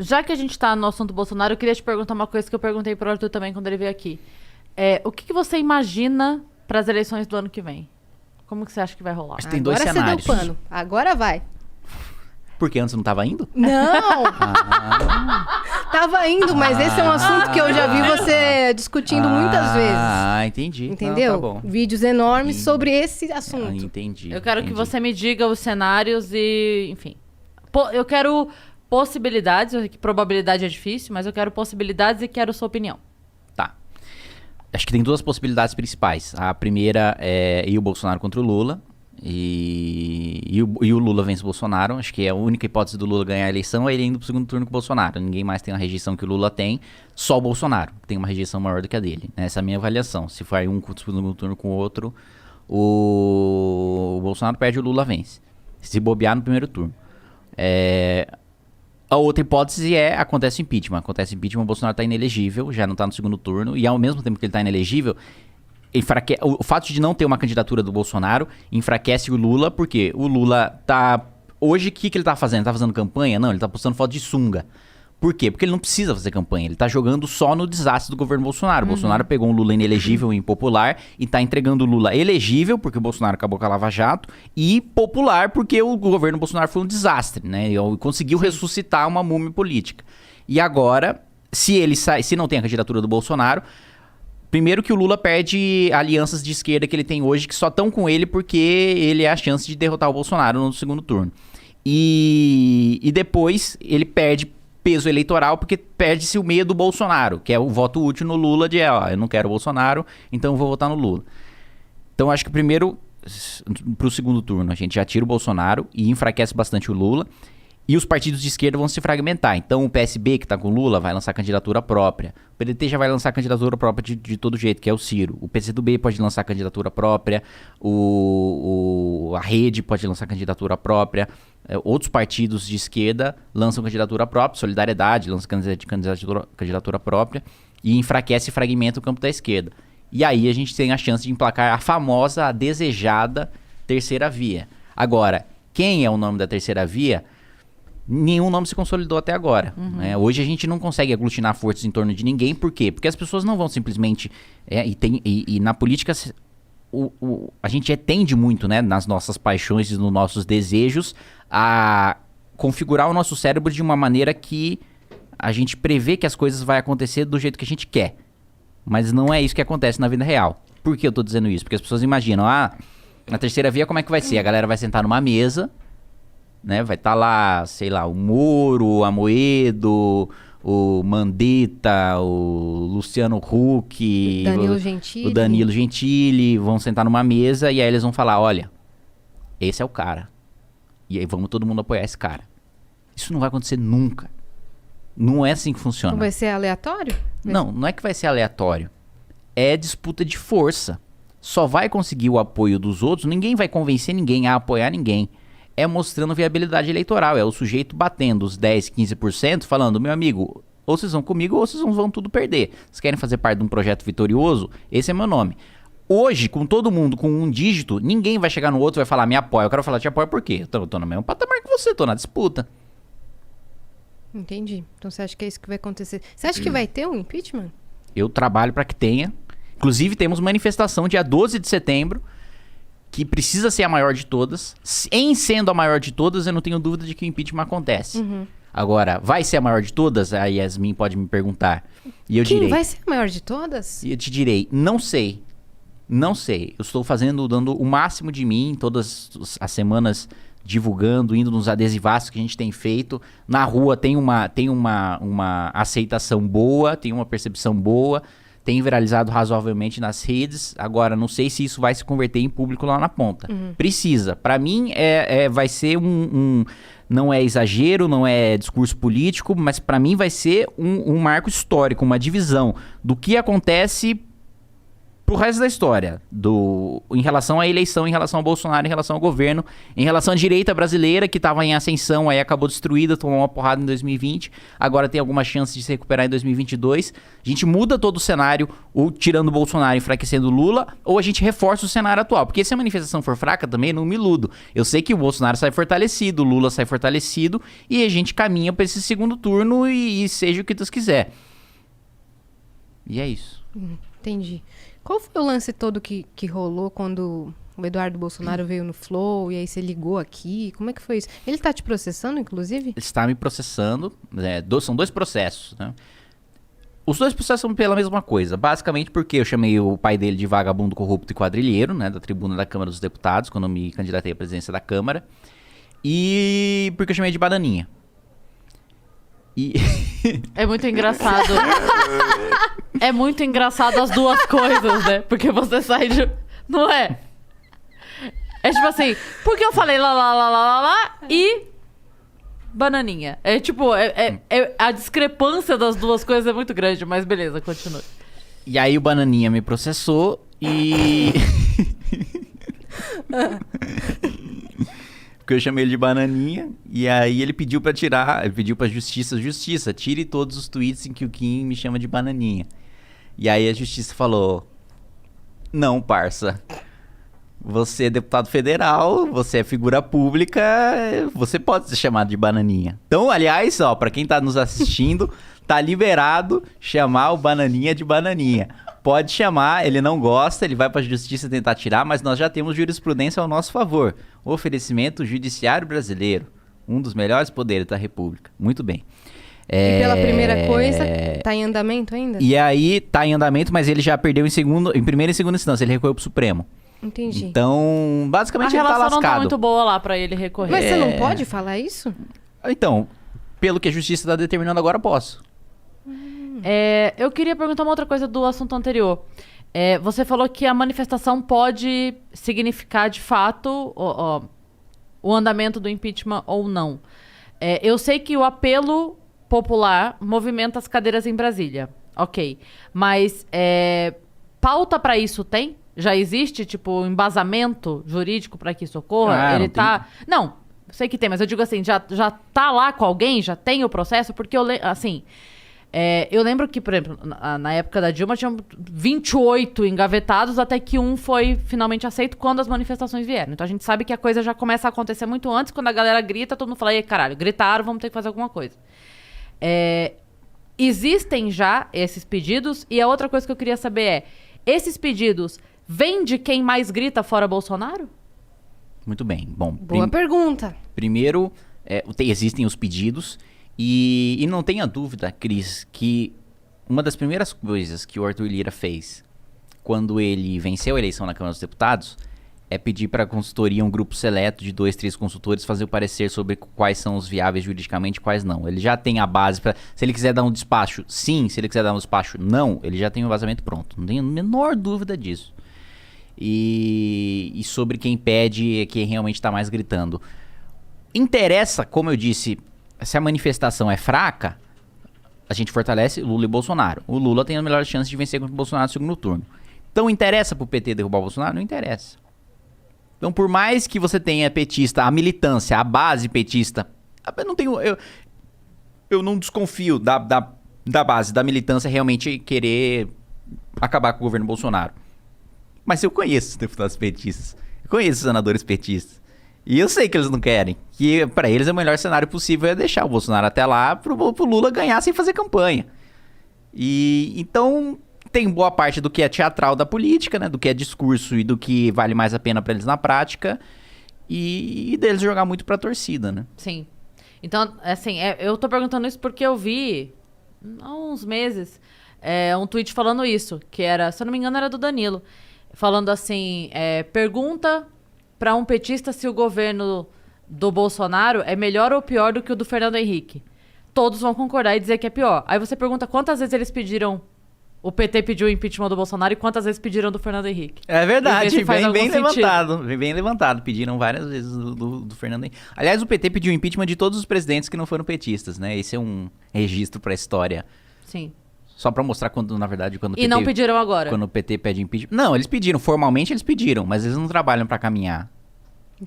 já que a gente tá no assunto Bolsonaro, eu queria te perguntar uma coisa que eu perguntei pro Arthur também quando ele veio aqui. O que você imagina para as eleições do ano que vem? Como que você acha que vai rolar? Acho que tem dois cenários. Agora você deu pano. Agora vai. Porque antes não tava indo? Não! Tava indo, mas esse é um assunto que eu já vi você discutindo muitas vezes. Entendi. Entendeu? Não, tá bom. Vídeos enormes sobre esse assunto. Entendi. Eu quero que você me diga os cenários e, enfim. Eu quero possibilidades, que probabilidade é difícil, mas eu quero possibilidades e quero sua opinião. Tá. Acho que tem duas possibilidades principais. A primeira é ir o Bolsonaro contra o Lula. E o Lula vence o Bolsonaro. Acho que é a única hipótese do Lula ganhar a eleição é ele indo pro segundo turno com o Bolsonaro. Ninguém mais tem a rejeição que o Lula tem. Só o Bolsonaro tem uma rejeição maior do que a dele. Essa é a minha avaliação. Se for um segundo turno com o outro, o Bolsonaro perde, o Lula vence. Se bobear no primeiro turno. A outra hipótese acontece o impeachment. Acontece o impeachment, o Bolsonaro tá inelegível, já não tá no segundo turno. E ao mesmo tempo que ele tá inelegível, o fato de não ter uma candidatura do Bolsonaro enfraquece o Lula, porque o Lula tá... Hoje, o que ele tá fazendo? Ele tá fazendo campanha? Não, ele tá postando foto de sunga. Por quê? Porque ele não precisa fazer campanha. Ele tá jogando só no desastre do governo Bolsonaro. O Bolsonaro pegou um Lula inelegível e impopular e tá entregando o Lula elegível, porque o Bolsonaro acabou com a Lava Jato, e popular, porque o governo Bolsonaro foi um desastre, né? E conseguiu ressuscitar uma múmia política. E agora, se não tem a candidatura do Bolsonaro... Primeiro que o Lula perde alianças de esquerda que ele tem hoje, que só estão com ele porque ele é a chance de derrotar o Bolsonaro no segundo turno. E depois ele perde peso eleitoral porque perde-se o meio do Bolsonaro, que é o voto útil no Lula de, eu não quero o Bolsonaro, então eu vou votar no Lula. Então acho que primeiro, pro segundo turno, a gente já tira o Bolsonaro e enfraquece bastante o Lula. E os partidos de esquerda vão se fragmentar. Então o PSB, que tá com o Lula, vai lançar candidatura própria. O PDT já vai lançar candidatura própria de todo jeito, que é o Ciro. O PCdoB pode lançar candidatura própria. A Rede pode lançar candidatura própria. Outros partidos de esquerda lançam candidatura própria. Solidariedade lança candidatura própria. E enfraquece e fragmenta o campo da esquerda. E aí a gente tem a chance de emplacar a famosa, a desejada terceira via. Agora, quem é o nome da terceira via? Nenhum nome se consolidou até agora. Né? Hoje a gente não consegue aglutinar forças em torno de ninguém. Por quê? Porque as pessoas não vão simplesmente... E na política a gente tende muito, né, nas nossas paixões e nos nossos desejos a configurar o nosso cérebro de uma maneira que a gente prevê que as coisas vão acontecer do jeito que a gente quer. Mas não é isso que acontece na vida real. Por que eu tô dizendo isso? Porque as pessoas imaginam, na terceira via como é que vai ser? A galera vai sentar numa mesa... Né? Vai estar lá, sei lá, o Moro, o Amoedo, o Mandetta, o Luciano Huck, o Danilo Gentili, vão sentar numa mesa e aí eles vão falar, olha, esse é o cara. E aí vamos todo mundo apoiar esse cara. Isso não vai acontecer nunca. Não é assim que funciona. Não vai ser aleatório? Não é que vai ser aleatório. É disputa de força. Só vai conseguir o apoio dos outros, ninguém vai convencer ninguém a apoiar ninguém. É mostrando viabilidade eleitoral, é o sujeito batendo os 10, 15%, falando, meu amigo, ou vocês vão comigo ou vocês vão tudo perder. Vocês querem fazer parte de um projeto vitorioso? Esse é meu nome. Hoje, com todo mundo com um dígito, ninguém vai chegar no outro e vai falar, me apoia. Eu quero falar, te apoia por quê? Eu tô no mesmo patamar que você, tô na disputa. Entendi. Então você acha que é isso que vai acontecer? Você acha que vai ter um impeachment? Eu trabalho para que tenha. Inclusive, temos manifestação dia 12 de setembro, que precisa ser a maior de todas. Em sendo a maior de todas, eu não tenho dúvida de que o impeachment acontece. Agora, vai ser a maior de todas? A Yasmin pode me perguntar. E eu direi... Quem vai ser a maior de todas? E eu te direi, não sei. Não sei. Eu estou dando o máximo de mim, todas as semanas divulgando, indo nos adesivaços que a gente tem feito. Na rua tem uma aceitação boa, tem uma percepção boa. Tem viralizado razoavelmente nas redes. Agora, não sei se isso vai se converter em público lá na ponta. Precisa. Para mim, vai ser não é exagero, não é discurso político, mas para mim vai ser um marco histórico, uma divisão do que acontece pro resto da história, em relação à eleição, em relação ao Bolsonaro, em relação ao governo, em relação à direita brasileira, que estava em ascensão, aí acabou destruída, tomou uma porrada em 2020, agora tem alguma chance de se recuperar em 2022. A gente muda todo o cenário, ou tirando o Bolsonaro, enfraquecendo o Lula, ou a gente reforça o cenário atual. Porque se a manifestação for fraca, também não me iludo. Eu sei que o Bolsonaro sai fortalecido, o Lula sai fortalecido, e a gente caminha para esse segundo turno e seja o que Deus quiser. E é isso. Entendi. Qual foi o lance todo que rolou quando o Eduardo Bolsonaro veio no Flow e aí você ligou aqui? Como é que foi isso? Ele tá te processando, inclusive? Ele está me processando. São 2 processos, né? Os 2 processos são pela mesma coisa. Basicamente porque eu chamei o pai dele de vagabundo, corrupto e quadrilheiro, né? Da tribuna da Câmara dos Deputados, quando eu me candidatei à presidência da Câmara. E porque eu chamei de bananinha. E... É muito engraçado. É muito engraçado as duas coisas, né? Porque você sai de... Não é? É tipo assim, porque eu falei lá e... Bananinha. É tipo, a discrepância das duas coisas é muito grande, mas beleza, continua. E aí o Bananinha me processou e... Porque eu chamei ele de Bananinha, e aí ele pediu pra tirar, ele pediu pra justiça, tire todos os tweets em que o Kim me chama de Bananinha. E aí a justiça falou, não, parça, você é deputado federal, você é figura pública, você pode ser chamado de Bananinha. Então, aliás, ó, pra quem tá nos assistindo, tá liberado chamar o Bananinha de Bananinha. Pode chamar, ele não gosta, ele vai pra justiça tentar tirar, mas nós já temos jurisprudência ao nosso favor. Oferecimento Judiciário Brasileiro, um dos melhores poderes da República. Muito bem. E pela primeira coisa, tá em andamento ainda? E aí, tá em andamento, mas ele já perdeu em primeira e segunda instância, ele recorreu pro Supremo. Entendi. Então, basicamente ele tá A relação lascado. não tá muito boa lá pra ele recorrer. Mas você não pode falar isso? Então, pelo que a justiça tá determinando agora, posso. Eu queria perguntar uma outra coisa do assunto anterior. Você falou que a manifestação pode significar, de fato, o andamento do impeachment ou não. Eu sei que o apelo popular movimenta as cadeiras em Brasília. Ok. Mas pauta pra isso tem? Já existe, tipo, embasamento jurídico pra que isso ocorra? Ah, Ele não tá... Não, sei que tem, mas eu digo assim, já tá lá com alguém? Já tem o processo? Porque eu lembro que, por exemplo, na época da Dilma, tinham 28 engavetados, até que um foi finalmente aceito quando as manifestações vieram. Então a gente sabe que a coisa já começa a acontecer muito antes, quando a galera grita, todo mundo fala, ei, caralho, gritaram, vamos ter que fazer alguma coisa. Existem já esses pedidos, e a outra coisa que eu queria saber esses pedidos vêm de quem mais grita fora Bolsonaro? Muito bem. Bom, Boa pergunta. primeiro, existem os pedidos. E não tenha dúvida, Cris, que uma das primeiras coisas que o Arthur Lira fez quando ele venceu a eleição na Câmara dos Deputados é pedir para a consultoria, um grupo seleto de 2, 3 consultores, fazer o parecer sobre quais são os viáveis juridicamente e quais não. Ele já tem a base para... Se ele quiser dar um despacho, sim. Se ele quiser dar um despacho, não. Ele já tem o vazamento pronto. Não tenho a menor dúvida disso. E sobre quem pede é quem realmente está mais gritando. Interessa, como eu disse... Se a manifestação é fraca, a gente fortalece Lula e Bolsonaro. O Lula tem a melhor chance de vencer contra o Bolsonaro no segundo turno. Então interessa pro PT derrubar o Bolsonaro? Não interessa. Então por mais que você tenha petista, a militância, a base petista, eu não desconfio da base, da militância realmente querer acabar com o governo Bolsonaro. Mas eu conheço os deputados petistas, eu conheço os senadores petistas. E eu sei que eles não querem. Que pra eles o melhor cenário possível é deixar o Bolsonaro até lá pro Lula ganhar sem fazer campanha. E então tem boa parte do que é teatral da política, né? Do que é discurso e do que vale mais a pena pra eles na prática. E deles jogar muito pra torcida, né? Sim. Então, assim, eu tô perguntando isso porque eu vi há uns meses um tweet falando isso. Que era, se eu não me engano, era do Danilo. Falando assim, pergunta... para um petista se o governo do Bolsonaro é melhor ou pior do que o do Fernando Henrique. Todos vão concordar e dizer que é pior. Aí você pergunta quantas vezes eles pediram... O PT pediu o impeachment do Bolsonaro e quantas vezes pediram do Fernando Henrique. É verdade, bem levantado. sentido. Bem levantado. Pediram várias vezes do Fernando Henrique. Aliás, o PT pediu o impeachment de todos os presidentes que não foram petistas, né? Esse é um registro pra história. Sim. Só pra mostrar quando, na verdade, quando o E não pediram agora. Quando o PT pede impeachment. Não, eles pediram. Formalmente eles pediram, mas eles não trabalham pra caminhar.